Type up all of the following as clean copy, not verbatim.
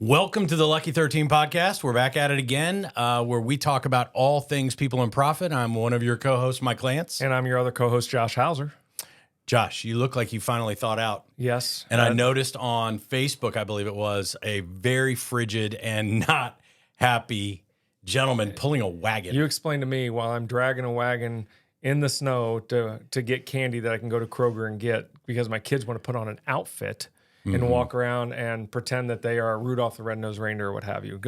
Welcome to the Lucky 13 podcast. We're back at it again, where we talk about all things people and profit. I'm one of your co-hosts, Mike Lantz. And I'm your other co-host, Josh Hauser. Josh, you look like you finally thought out. Yes. And I noticed on Facebook, I believe it was, a very frigid and not happy gentleman pulling a wagon. You explained to me while I'm dragging a wagon in the snow to get candy that I can go to Kroger and get because my kids want to put on an outfit and walk around and pretend that they are Rudolph the Red-Nosed Reindeer or what have you.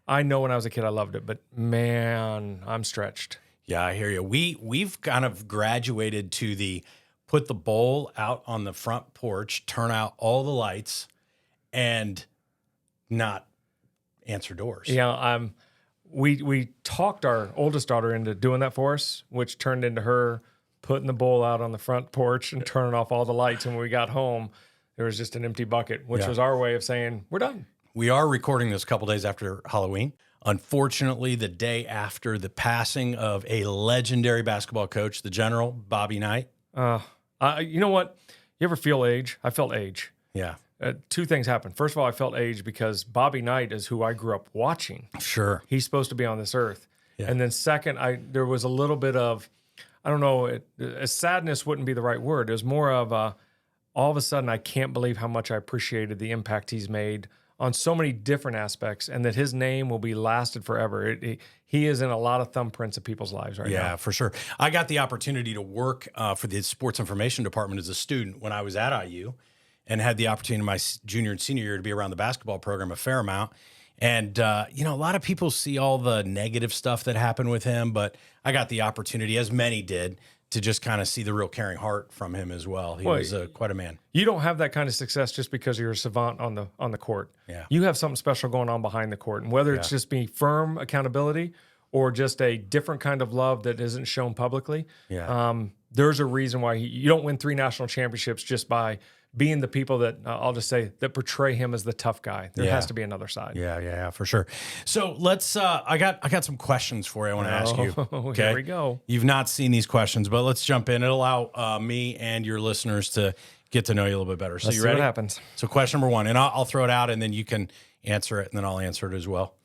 I know when I was a kid I loved it, but man, I'm stretched. Yeah, I hear you. We've kind of graduated to the put the bowl out on the front porch, turn out all the lights, and not answer doors. Yeah, we talked our oldest daughter into doing that for us, which turned into her putting the bowl out on the front porch and turning off all the lights. And when we got home, there was just an empty bucket, which was our way of saying, we're done. We are recording this a couple days after Halloween. Unfortunately, the day after the passing of a legendary basketball coach, the General, Bobby Knight. You know what? You ever feel age? I felt age. Yeah. Two things happened. First of all, I felt age because Bobby Knight is who I grew up watching. Sure. He's supposed to be on this earth. Yeah. And then second, there was a little bit of, I don't know, sadness wouldn't be the right word. It was more of all of a sudden, I can't believe how much I appreciated the impact he's made on so many different aspects and that his name will be lasted forever. He is in a lot of thumbprints of people's lives right now. Yeah, for sure. I got the opportunity to work for the sports information department as a student when I was at IU and had the opportunity in my junior and senior year to be around the basketball program a fair amount. And, a lot of people see all the negative stuff that happened with him, but I got the opportunity, as many did, to just kind of see the real caring heart from him as well. He was quite a man. You don't have that kind of success just because you're a savant on the court. Yeah. You have something special going on behind the court. And whether it's just being firm accountability or just a different kind of love that isn't shown publicly, there's a reason why you don't win 3 national championships just by being the people that, I'll just say, that portray him as the tough guy. There has to be another side. Yeah, for sure. So let's, I got some questions for you I want to ask you. Okay? Here we go. You've not seen these questions, but let's jump in. It'll allow me and your listeners to get to know you a little bit better. So Let's you see ready? what happens. So question number 1, and I'll throw it out and then you can answer it and then I'll answer it as well.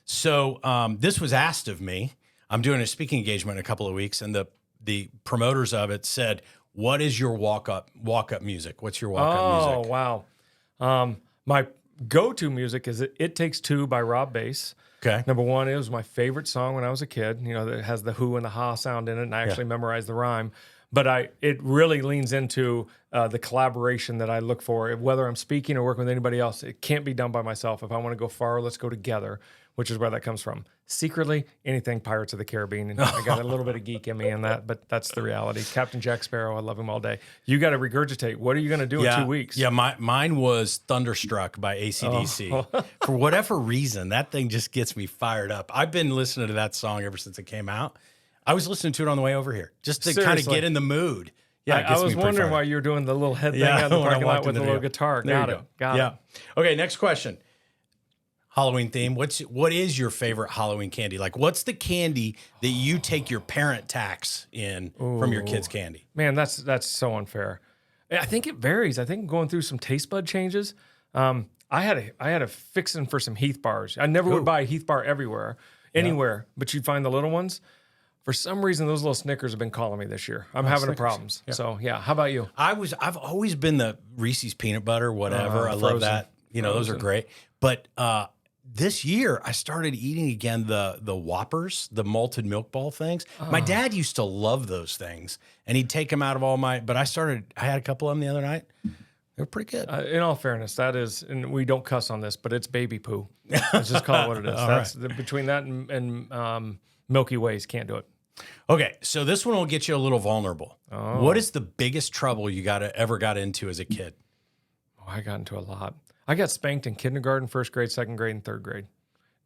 So this was asked of me. I'm doing a speaking engagement in a couple of weeks and the promoters of it said, what is your walk-up music? What's your walk-up music? Oh, wow. My go-to music is It Takes Two by Rob Bass. Okay. Number 1, it was my favorite song when I was a kid. You know, that has the who and the ha sound in it, and I actually memorized the rhyme. But it really leans into the collaboration that I look for. Whether I'm speaking or working with anybody else, it can't be done by myself. If I want to go far, let's go together, which is where that comes from. Secretly, anything Pirates of the Caribbean. And I got a little bit of geek in me in that, but that's the reality. Captain Jack Sparrow, I love him all day. You got to regurgitate. What are you going to do in 2 weeks? Yeah, mine was Thunderstruck by AC/DC. Oh. For whatever reason, that thing just gets me fired up. I've been listening to that song ever since it came out. I was listening to it on the way over here just to kind of get in the mood. Yeah, I was wondering why you were doing the little head thing out in the parking lot with the little guitar. Got it. Okay, next question. Halloween theme. What is your favorite Halloween candy? Like, what's the candy that you take your parent tax in from your kids' candy? Man, that's so unfair. I think it varies. I think I'm going through some taste bud changes. I had a fixin' for some Heath bars. I never would buy a Heath bar anywhere, but you'd find the little ones. For some reason, those little Snickers have been calling me this year. I'm having problems. Yeah. So yeah, how about you? I've always been the Reese's peanut butter, whatever. I love that. You know, those are great. But this year, I started eating again the Whoppers, the malted milk ball things. My dad used to love those things, and he'd take them out of all my. But I had a couple of them the other night. They were pretty good. In all fairness, that is, and we don't cuss on this, but it's baby poo. Let's just call it what it is. That's between that and Milky Ways, can't do it. Okay, so this one will get you a little vulnerable. What is the biggest trouble you ever got into as a kid? I got into a lot. I got spanked in kindergarten, first grade, second grade, and third grade.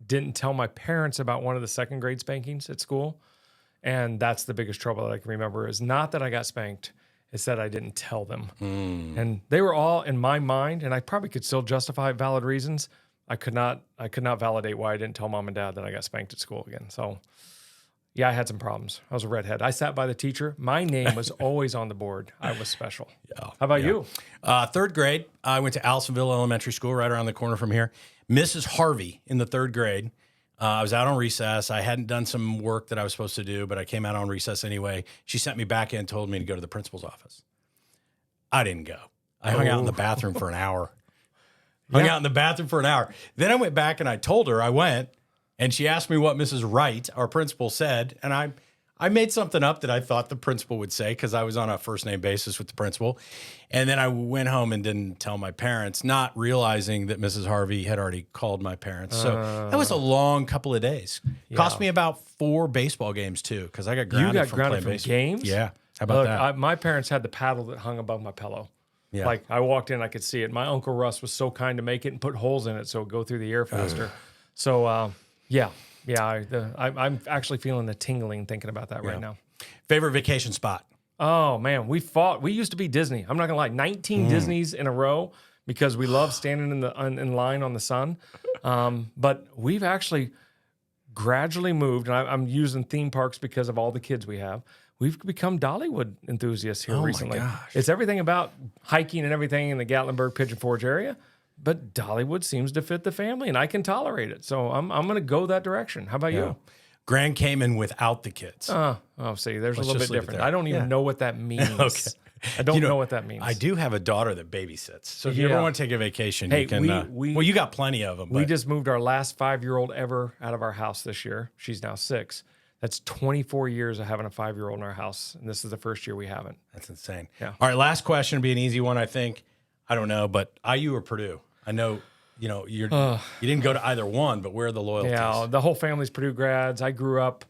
Didn't tell my parents about one of the second grade spankings at school. And that's the biggest trouble that I can remember is not that I got spanked. It's that I didn't tell them. And they were all in my mind, and I probably could still justify valid reasons. I could not validate why I didn't tell mom and dad that I got spanked at school again. So yeah, I had some problems. I was a redhead. I sat by the teacher. My name was always on the board. I was special. Yeah. How about you? Third grade, I went to Allisonville Elementary School right around the corner from here. Mrs. Harvey in the 3rd grade. I was out on recess. I hadn't done some work that I was supposed to do, but I came out on recess anyway. She sent me back in and told me to go to the principal's office. I didn't go. I hung out in the bathroom for an hour. Hung out in the bathroom for an hour. Then I went back and I told her I went, and she asked me what Mrs. Wright, our principal, said. And I made something up that I thought the principal would say because I was on a first name basis with the principal. And then I went home and didn't tell my parents, not realizing that Mrs. Harvey had already called my parents. So that was a long couple of days. Cost me about 4 baseball games too, because I got grounded from playing baseball. Games? Yeah. How about that? My parents had the paddle that hung above my pillow. Yeah. Like I walked in, I could see it. My Uncle Russ was so kind to make it and put holes in it so it would go through the air faster. So, I'm actually feeling the tingling thinking about that right now. Favorite vacation spot? Oh, man. We used to be Disney. I'm not going to lie. 19 Disneys in a row because we love standing in line on the sun. But we've actually gradually moved, and I'm using theme parks because of all the kids we have. We've become Dollywood enthusiasts here recently. My gosh. It's everything about hiking and everything in the Gatlinburg, Pigeon Forge area, but Dollywood seems to fit the family, and I can tolerate it. So I'm going to go that direction. How about you? Grand Cayman without the kids. See, there's a little bit just leave it different. there. I don't even know what that means. Okay. I don't know what that means. I do have a daughter that babysits. So if you ever want to take a vacation, Hey, you can. Well, you got plenty of them. We just moved our last 5-year-old ever out of our house this year. She's now 6. That's 24 years of having a 5-year-old in our house, and this is the first year we haven't. That's insane. Yeah. All right, last question will be an easy one, I think. I don't know, but IU or Purdue? I know, you didn't go to either one, but where are the loyalties? Yeah, the whole family's Purdue grads. I grew up.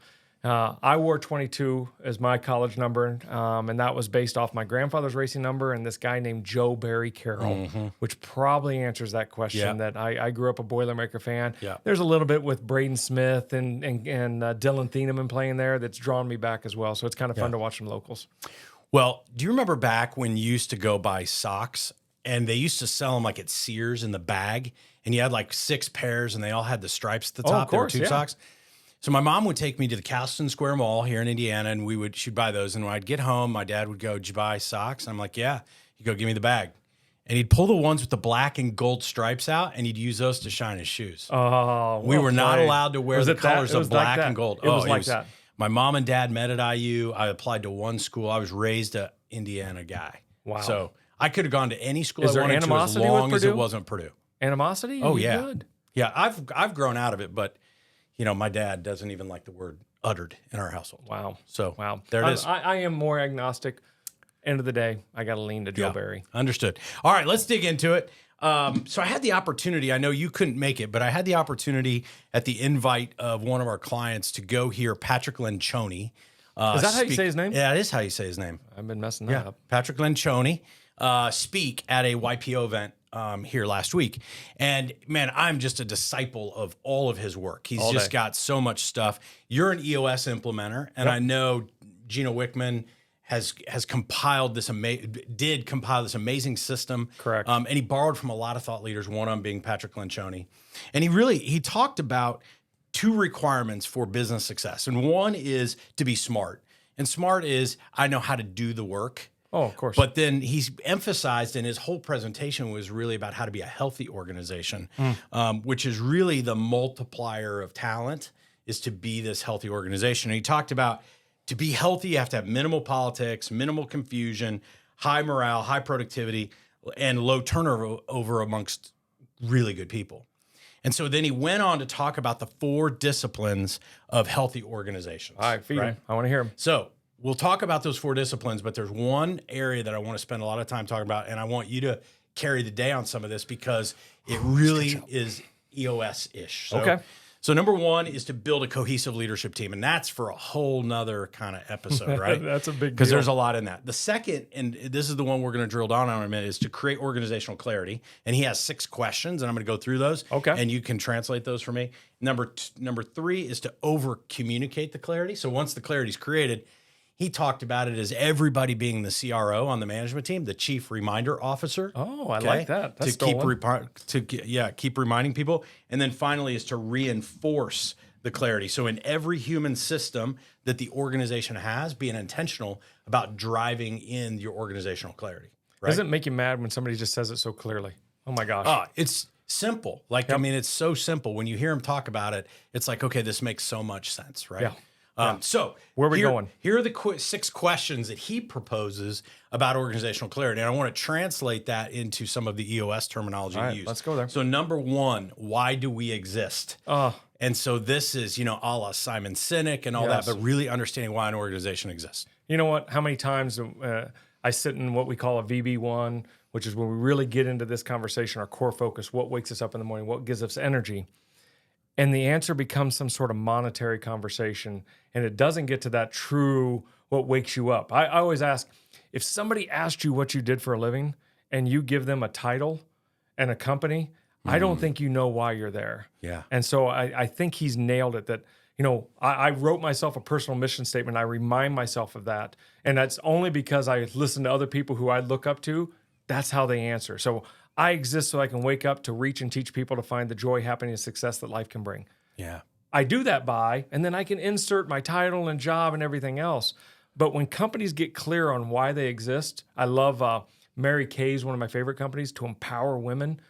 I wore 22 as my college number, and that was based off my grandfather's racing number and this guy named Joe Barry Carroll, which probably answers that question. That I grew up a Boilermaker fan. Yeah. There's a little bit with Braden Smith and Dylan Thieneman playing there that's drawn me back as well. So it's kind of fun to watch some locals. Well, do you remember back when you used to go buy socks and they used to sell them like at Sears in the bag, and you had like 6 pairs and they all had the stripes at the top? Of course, they were tube socks. So my mom would take me to the Castleton Square Mall here in Indiana, and she'd buy those. And when I'd get home, my dad would go, "Did you buy socks?" I'm like, "Yeah." He'd go, "Give me the bag." And he'd pull the ones with the black and gold stripes out, and he'd use those to shine his shoes. Oh, we were not allowed to wear the colors of black and gold. It was like that. My mom and dad met at IU. I applied to one school. I was raised a Indiana guy. Wow. So I could have gone to any school Is I there wanted to as animosity long with as it Purdue? wasn't Purdue. Animosity? Oh, yeah. Good. Yeah, I've grown out of it, but my dad doesn't even like the word uttered in our household. Wow. So wow. There it is. I am more agnostic. End of the day, I got to lean to Joe Barry. Understood. All right, let's dig into it. So I had the opportunity, I know you couldn't make it, but I had the opportunity at the invite of one of our clients to go hear Patrick Lencioni. Is that how you say his name? Yeah, it is how you say his name. I've been messing that up. Patrick Lencioni speak at a YPO event here last week. And man, I'm just a disciple of all of his work. He's just got so much stuff. You're an EOS implementer, and I know Gino Wickman has compiled this amazing system. Correct. And he borrowed from a lot of thought leaders, one of them being Patrick Lencioni. And he talked about 2 requirements for business success. And one is to be smart. And smart is, I know how to do the work. Oh, of course. But then he's emphasized, and his whole presentation was really about how to be a healthy organization, which is really the multiplier of talent, is to be this healthy organization. And he talked about, to be healthy, you have to have minimal politics, minimal confusion, high morale, high productivity, and low turnover amongst really good people. And so then he went on to talk about the 4 disciplines of healthy organizations. All right, feed him. I want to hear him. So we'll talk about those 4 disciplines, but there's one area that I want to spend a lot of time talking about, and I want you to carry the day on some of this because it really is EOS-ish. So number 1 is to build a cohesive leadership team, and that's for a whole nother kind of episode, right? That's a big deal. Because there's a lot in that. The second, and this is the one we're going to drill down on in a minute, is to create organizational clarity. And he has 6 questions, and I'm going to go through those. Okay. And you can translate those for me. Number 3 is to over-communicate the clarity. So once the clarity is created, he talked about it as everybody being the CRO on the management team, the chief reminder officer. Oh, I like that. That's keep reminding people. And then finally is to reinforce the clarity. So in every human system that the organization has, being intentional about driving in your organizational clarity. Right? Doesn't it make you mad when somebody just says it so clearly? Oh my gosh. It's simple. Like, I mean, it's so simple. When you hear him talk about it, it's like, okay, this makes so much sense, right? So where are we going? Here are the 6 questions that he proposes about organizational clarity. And I want to translate that into some of the EOS terminology All right, you use. let's go there. So number 1, why do we exist? And so this is, a la Simon Sinek and all that, but really understanding why an organization exists. You know what? How many times I sit in what we call a VB1, which is when we really get into this conversation, our core focus, what wakes us up in the morning, what gives us energy. And the answer becomes some sort of monetary conversation, and it doesn't get to that true what wakes you up. I always ask, if somebody asked you what you did for a living and you give them a title and a company, I don't think you know why you're there. Yeah. And so I think he's nailed it that, I wrote myself a personal mission statement. I remind myself of that. And that's only because I listen to other people who I look up to. That's how they answer. So I exist so I can wake up to reach and teach people to find the joy, happiness, success that life can bring. Yeah. I do that and then I can insert my title and job and everything else. But when companies get clear on why they exist, I love Mary Kay's, one of my favorite companies, to empower women.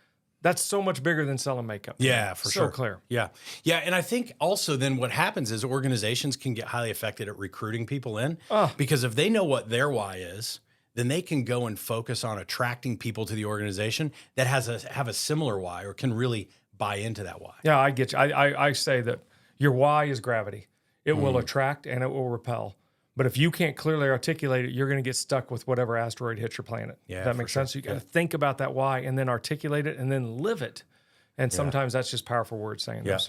That's so much bigger than selling makeup. Yeah, for sure. So clear. Yeah. Yeah. And I think also then what happens is organizations can get highly affected at recruiting people in because if they know what their why is, then they can go and focus on attracting people to the organization that have a similar why or can really buy into that why. Yeah, I get you. I say that your why is gravity. It will attract and it will repel. But if you can't clearly articulate it, you're going to get stuck with whatever asteroid hits your planet. Yeah, Does that make sense? So you got to think about that why and then articulate it and then live it. And sometimes that's just powerful words saying this.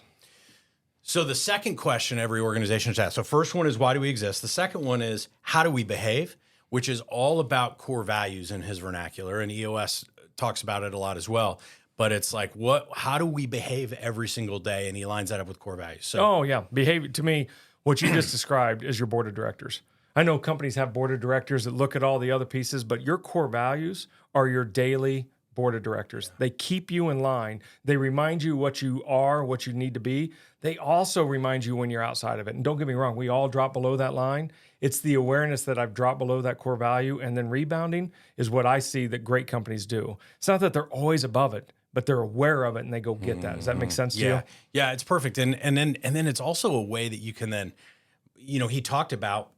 So the second question every organization should ask. So first one is, why do we exist? The second one is, how do we behave? Which is all about core values in his vernacular. And EOS talks about it a lot as well. But it's like, how do we behave every single day? And he lines that up with core values. So, behavior. To me, what you just described is your board of directors. I know companies have board of directors that look at all the other pieces, but your core values are your daily board of directors. They keep you in line. They remind you what you are, what you need to be. They also remind you when you're outside of it. And don't get me wrong, we all drop below that line. It's the awareness that I've dropped below that core value, and then rebounding is what I see that great companies do. It's not that they're always above it, but they're aware of it and they go get that. Does that make sense to you? Yeah, it's perfect. And then it's also a way that you can then, he talked about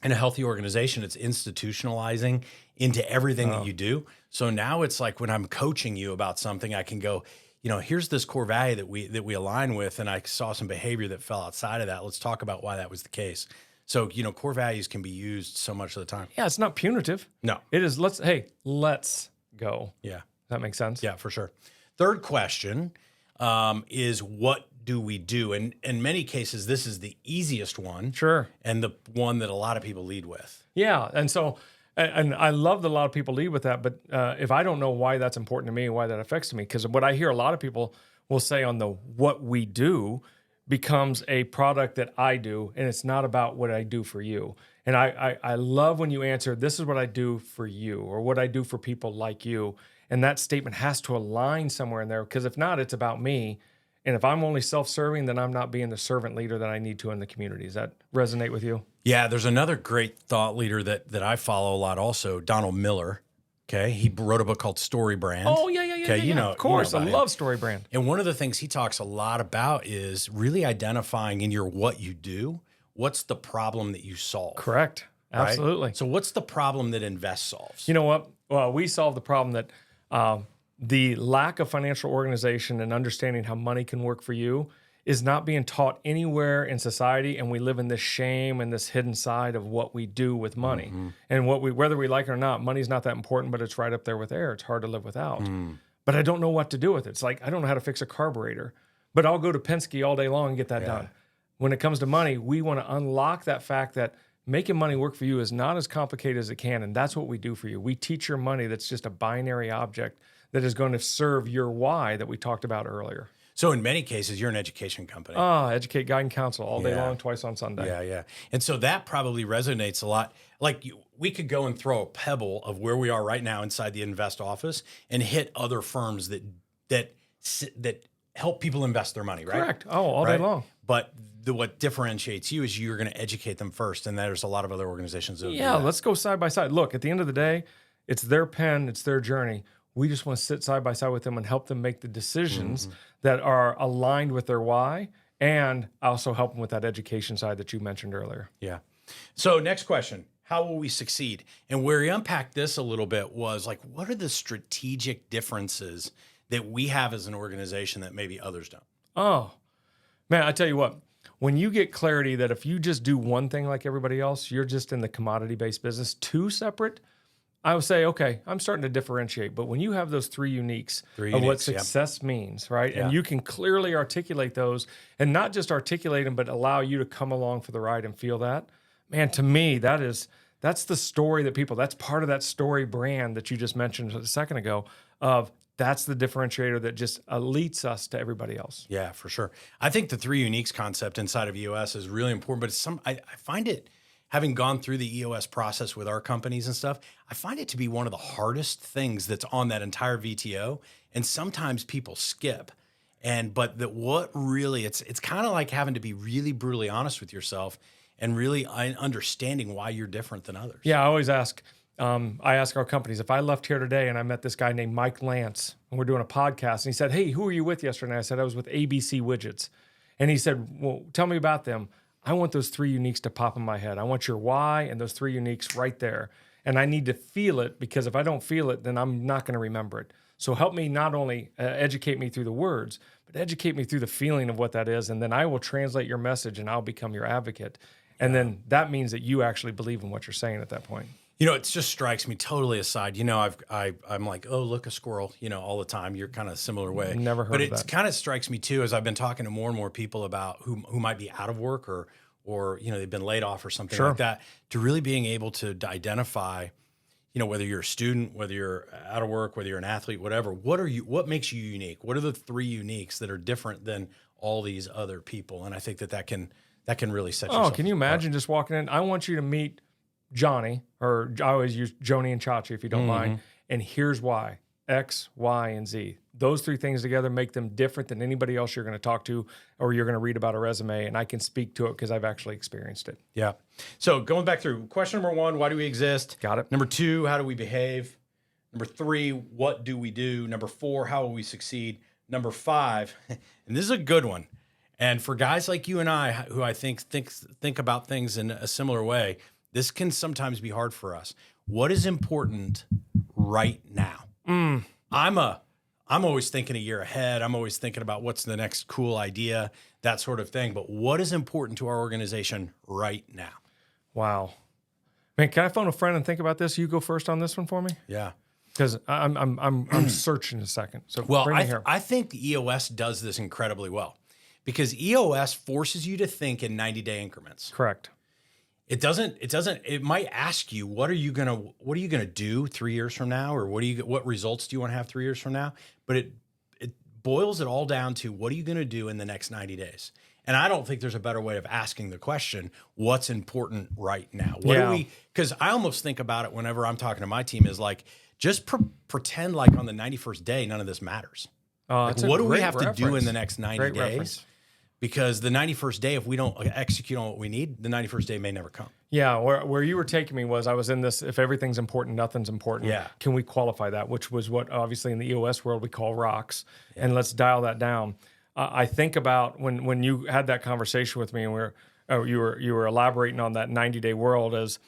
in a healthy organization, it's institutionalizing into everything that you do. So now it's like when I'm coaching you about something, I can go, here's this core value that we align with, and I saw some behavior that fell outside of that. Let's talk about why that was the case. So, core values can be used so much of the time. Yeah, it's not punitive. No. It is, let's go. Yeah. Does that make sense? Yeah, for sure. Third question is, what do we do? And in many cases, this is the easiest one. Sure. And the one that a lot of people lead with. Yeah. And so, and I love that a lot of people lead with that, but if I don't know why that's important to me and why that affects me, because what I hear a lot of people will say on the what we do becomes a product that I do, and it's not about what I do for you. And I love when you answer, this is what I do for you, or what I do for people like you. And that statement has to align somewhere in there, because if not, it's about me. And if I'm only self-serving, then I'm not being the servant leader that I need to in the community. Does that resonate with you? Yeah, there's another great thought leader that I follow a lot also, Donald Miller. Okay, he wrote a book called Story Brand. Oh, yeah. Okay, Of course, I love Story Brand. And one of the things he talks a lot about is really identifying in your what you do, what's the problem that you solve. Correct. Right? Absolutely. So what's the problem that Invest solves? You know what? Well, we solve the problem that the lack of financial organization and understanding how money can work for you is not being taught anywhere in society, and we live in this shame and this hidden side of what we do with money. Mm-hmm. And whether we like it or not, money's not that important, but it's right up there with air. It's hard to live without. But I don't know what to do with it. It's like, I don't know how to fix a carburetor, but I'll go to Penske all day long and get that done. When it comes to money, we want to unlock that fact that making money work for you is not as complicated as it can, and that's what we do for you. We teach your money that's just a binary object that is going to serve your why that we talked about earlier. So in many cases, you're an education company. Educate, guide, and counsel all day long, twice on Sunday. Yeah. And so that probably resonates a lot. Like we could go and throw a pebble of where we are right now inside the Invest office and hit other firms that help people invest their money, right? Correct. Oh, all day long. But what differentiates you is you're going to educate them first, and there's a lot of other organizations that do that. Let's go side by side. Look, at the end of the day, it's their pen, it's their journey. We just want to sit side by side with them and help them make the decisions that are aligned with their why, and also help them with that education side that you mentioned earlier. Yeah. So next question, how will we succeed? And where we unpacked this a little bit was like, what are the strategic differences that we have as an organization that maybe others don't? Oh, man, I tell you what, when you get clarity that if you just do one thing like everybody else, you're just in the commodity-based business, two separate, I would say, okay, I'm starting to differentiate. But when you have those three uniques of what success means, right? And you can clearly articulate those, and not just articulate them, but allow you to come along for the ride and feel that, man, to me, that's the story that that's part of that story brand that you just mentioned a second ago of that's the differentiator that just elites us to everybody else. Yeah, for sure. I think the three uniques concept inside of EOS is really important, but I find it, having gone through the EOS process with our companies and stuff, I find it to be one of the hardest things that's on that entire VTO. And sometimes people skip. But what really, it's kind of like having to be really brutally honest with yourself and really understanding why you're different than others. Yeah, I always ask, I ask our companies, if I left here today and I met this guy named Mike Lantz, and we're doing a podcast, and he said, hey, who were you with yesterday? And I said, I was with ABC Widgets. And he said, well, tell me about them. I want those three uniques to pop in my head. I want your why and those three uniques right there. And I need to feel it, because if I don't feel it, then I'm not going to remember it. So help me not only educate me through the words, but educate me through the feeling of what that is. And then I will translate your message and I'll become your advocate. And then that means that you actually believe in what you're saying at that point. You know, it just strikes me totally aside. You know, I'm like, oh, look, a squirrel, you know, all the time. You're kind of a similar way. Never heard of that. But it kind of strikes me too, as I've been talking to more and more people about who might be out of work or you know, they've been laid off or something like that, to really being able to identify, you know, whether you're a student, whether you're out of work, whether you're an athlete, whatever, what makes you unique? What are the three uniques that are different than all these other people? And I think that can really set yourself can you imagine apart. just walking in? I want you to meet Johnny, or I always use Joni and Chachi if you don't mind. And here's why: X, Y, and Z. Those three things together make them different than anybody else you're going to talk to or you're going to read about a resume. And I can speak to it because I've actually experienced it. Yeah. So going back through question number 1, why do we exist? Got it. Number 2, how do we behave? Number 3, what do we do? Number 4, how will we succeed? Number 5, and this is a good one. And for guys like you and I, who I think about things in a similar way, this can sometimes be hard for us. What is important right now? I'm always thinking a year ahead. I'm always thinking about what's the next cool idea, that sort of thing. But what is important to our organization right now? Wow. Man, can I phone a friend and think about this? You go first on this one for me? Yeah. Because I'm searching a second. So bring me here. I think EOS does this incredibly well, because EOS forces you to think in 90-day increments. Correct. It might ask you, what are you gonna do 3 years from now? Or what results do you want to have 3 years from now? But it boils it all down to, what are you gonna do in the next 90 days? And I don't think there's a better way of asking the question, what's important right now? Because I almost think about it whenever I'm talking to my team is like, just pretend like on the 91st day, none of this matters. What do we have to do in the next 90 days? Because the 91st day, if we don't execute on what we need, the 91st day may never come. Yeah, where you were taking me was, I was in this, if everything's important, nothing's important. Yeah. Can we qualify that? Which was what, obviously, in the EOS world, we call rocks. Yeah. And let's dial that down. I think about when you had that conversation with me, and you were elaborating on that 90-day world, as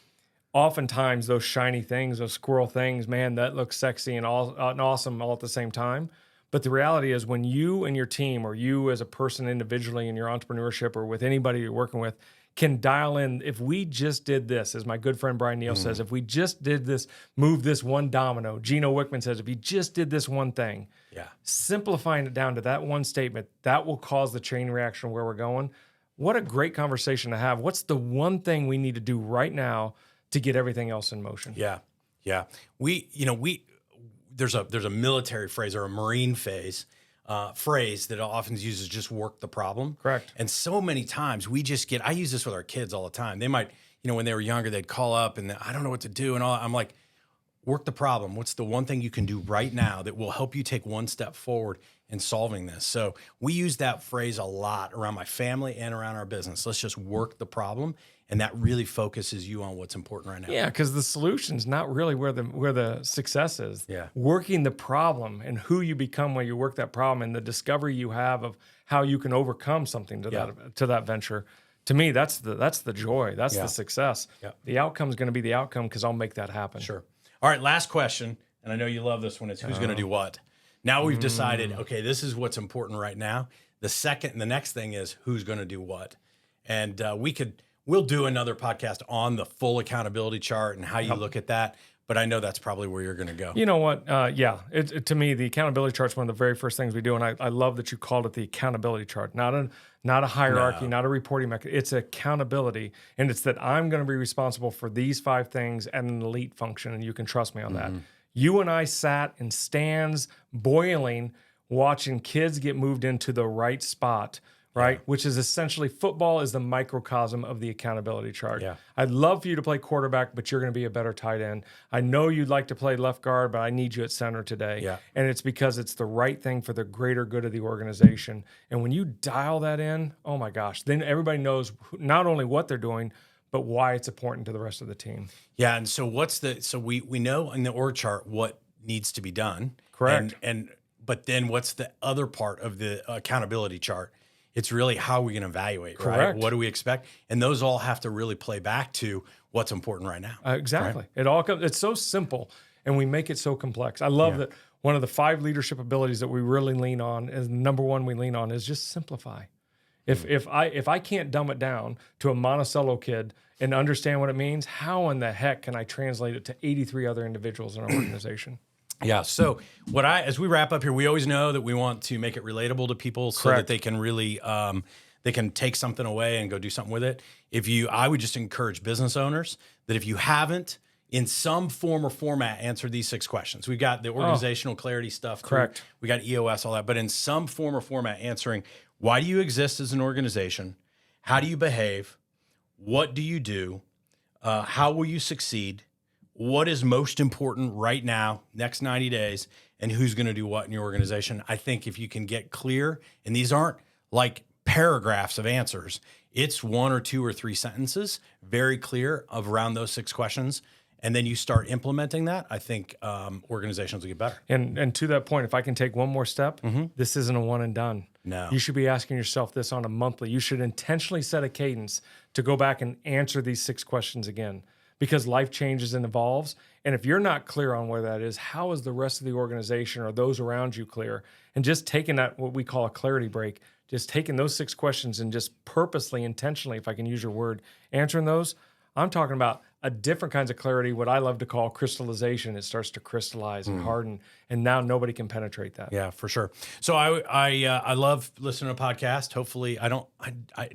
oftentimes those shiny things, those squirrel things, man, that looks sexy and awesome all at the same time. But the reality is, when you and your team, or you as a person individually in your entrepreneurship, or with anybody you're working with, can dial in, if we just did this, as my good friend Brian Neal says, if we just did this, move this one domino. Gino Wickman says, if you just did this one thing, simplifying it down to that one statement, that will cause the chain reaction where we're going. What a great conversation to have. What's the one thing we need to do right now to get everything else in motion? Yeah. There's a military phrase, or a Marine phrase that often uses, just work the problem. Correct. And so many times I use this with our kids all the time. They might, when they were younger, they'd call up and I don't know what to do. And I'm like, work the problem. What's the one thing you can do right now that will help you take one step forward in solving this? So we use that phrase a lot around my family and around our business. Let's just work the problem. and that really focuses you on what's important right now. Yeah, because the solution's not really where the success is. Yeah. Working the problem and who you become when you work that problem and the discovery you have of how you can overcome something to that venture. To me, that's the joy. That's the success. Yeah. The outcome is going to be the outcome because I'll make that happen. Sure. All right, last question, and I know you love this one. It's who's going to do what? Now we've decided, okay, this is what's important right now. The next thing is who's going to do what. And we'll do another podcast on the full accountability chart and how you look at that. But I know that's probably where you're going to go. You know what? To me, the accountability chart is one of the very first things we do, and I love that you called it the accountability chart. Not a hierarchy, not a reporting mechanism. It's accountability, and it's that I'm going to be responsible for these 5 things at an elite function, and you can trust me on that. You and I sat in stands, boiling, watching kids get moved into the right spot. Right, which is essentially football is the microcosm of the accountability chart. Yeah. I'd love for you to play quarterback, but you're going to be a better tight end. I know you'd like to play left guard, but I need you at center today. Yeah. And it's because it's the right thing for the greater good of the organization. And when you dial that in, oh my gosh, then everybody knows not only what they're doing, but why it's important to the rest of the team. Yeah, and so we know in the org chart what needs to be done. Correct. But then what's the other part of the accountability chart? It's really how we can evaluate, right? Correct. What do we expect? And those all have to really play back to what's important right now. Exactly. Right? It all comes. It's so simple, and we make it so complex. I love that one of the 5 leadership abilities that we really lean on, is number one we lean on, is just simplify. If I can't dumb it down to a Monticello kid and understand what it means, how in the heck can I translate it to 83 other individuals in our organization? Yeah. So as we wrap up here, we always know that we want to make it relatable to people so that they can really, they can take something away and go do something with it. I would just encourage business owners that if you haven't in some form or format answered these 6 questions, we've got the organizational clarity stuff. Correct. We got EOS, all that, but in some form or format answering, why do you exist as an organization? How do you behave? What do you do? How will you succeed? What is most important right now, next 90 days, and who's going to do what in your organization? I think if you can get clear, and these aren't like paragraphs of answers, it's 1 or 2 or 3 sentences, very clear around those 6 questions, and then you start implementing that, I think organizations will get better. And to that point, if I can take one more step, this isn't a one and done. No. You should be asking yourself this on a monthly. You should intentionally set a cadence to go back and answer these 6 questions again, because life changes and evolves. And if you're not clear on where that is, how is the rest of the organization or those around you clear? And just taking that, what we call a clarity break, just taking those 6 questions and just purposely, intentionally, if I can use your word, answering those, I'm talking about a different kinds of clarity, what I love to call crystallization. It starts to crystallize and harden, and now nobody can penetrate that. Yeah, for sure. So I love listening to podcasts. Hopefully,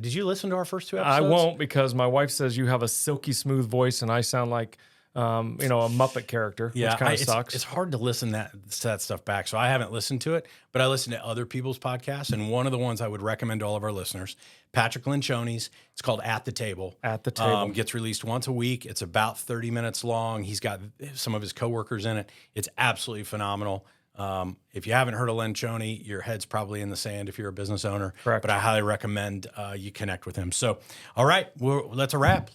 did you listen to our first 2 episodes? I won't, because my wife says you have a silky smooth voice, and I sound like a Muppet character, which kind of sucks. It's hard to listen to that stuff back, so I haven't listened to it, but I listen to other people's podcasts, and one of the ones I would recommend to all of our listeners, Patrick Lencioni's, it's called At the Table. At the Table. Gets released once a week. It's about 30 minutes long. He's got some of his coworkers in it. It's absolutely phenomenal. If you haven't heard of Lencioni, your head's probably in the sand if you're a business owner. Correct. But I highly recommend you connect with him. So, all right, that's a wrap.